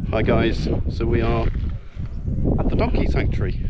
Hi guys, so we are at the donkey sanctuary.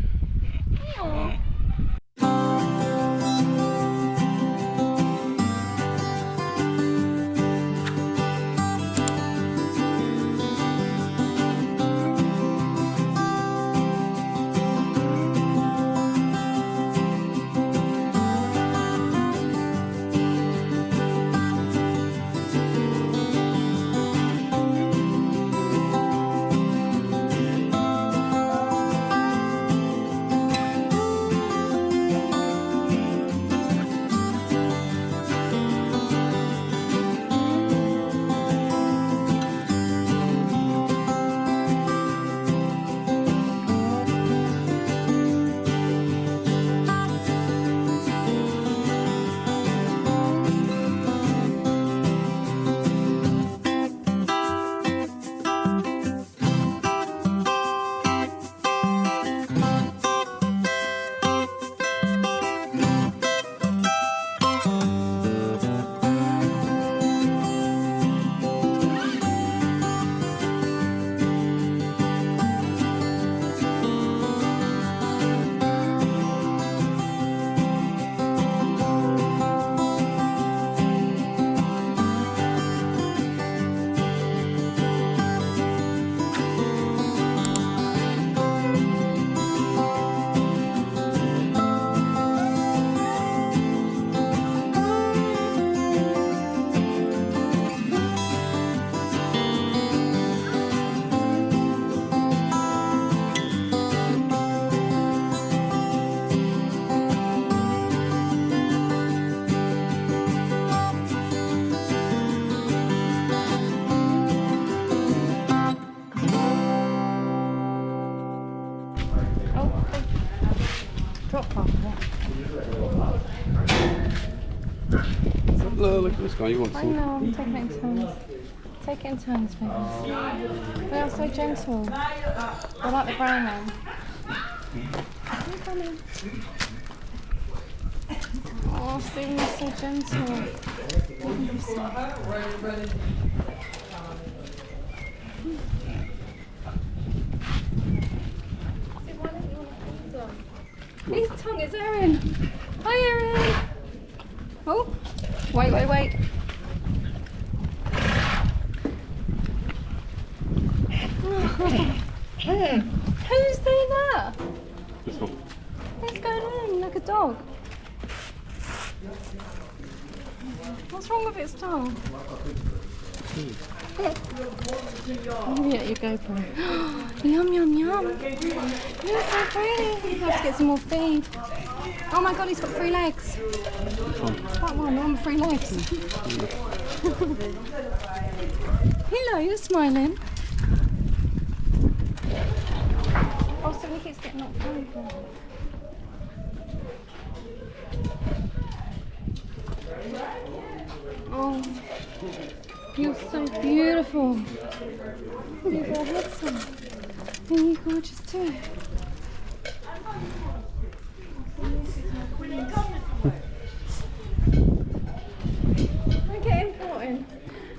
Look at this guy, you want some? I know, I'm taking it in turns. Take it in turns, baby. They are so gentle. I like the brown one. Keep coming. Oh, Stephen is so gentle. His tongue is Erin. Hi, Erin. Oh, wait. Who's doing that? This one. Who's going on like a dog? What's wrong with its tongue? Yeah, your GoPro. Yum. You're so pretty. You have to get some more feed. Oh my god, he's got 3 legs. That one on 3 legs. Hello, you're smiling. Oh, so he keeps getting knocked over. Oh, you're so beautiful. You're so handsome. And you're gorgeous too. I get important.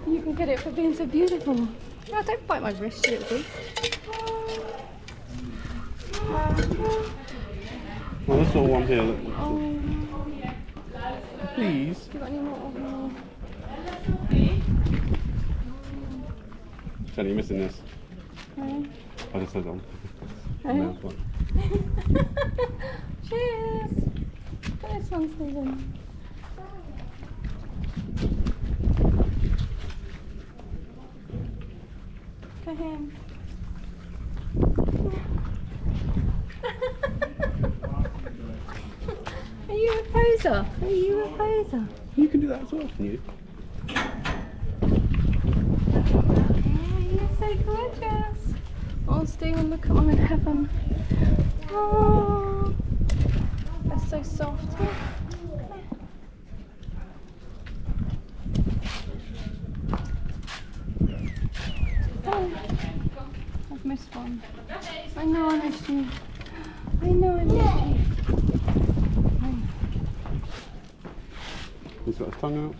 You can get it for being so beautiful. Oh, don't bite my wrist, you little beast. Well, this little one here. Look. Oh. Please. Do you got any more? Jenny, you're missing this. No. I just said on. No. Cheers. Look at this one, Stephen. Go him. Are you a poser? Are you a poser? You can do that as well, can you? Yeah, you're so gorgeous. Oh, Stephen, look at them in heaven. Oh, they're so soft. Oh, I've missed one. I know I missed you. I know I missed you. He's got his tongue out.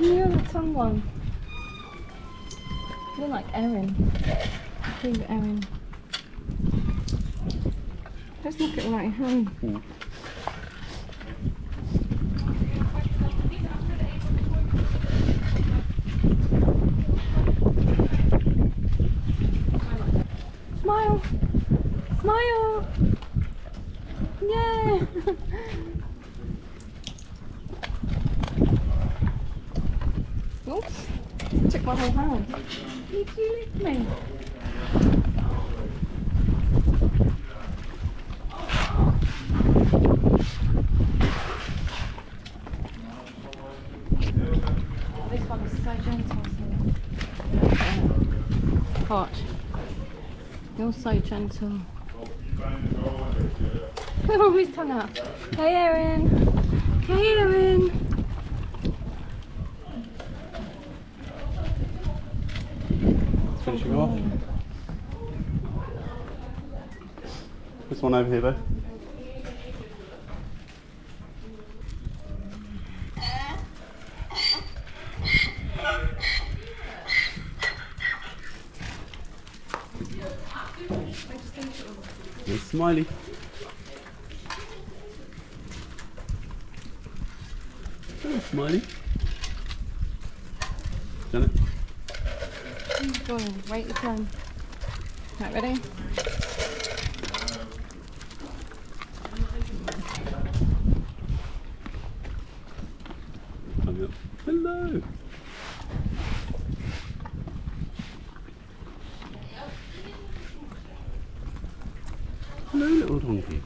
You're the tongue one. Look like Erin. Big Erin. Let's look at the right hand. Mm. Smile! Smile! Yeah! Oops! Took my whole hand. Did you lick me? This one is so gentle. Hot. You're so gentle. Oh, his tongue out. Hey, Erin. Hey, Erin. Finishing off. This one over here, though. And Smiley. Oh, Smiley. Janet. Go on, wait your turn. Right, ready? Coming up. Hello. Hello, little donkey.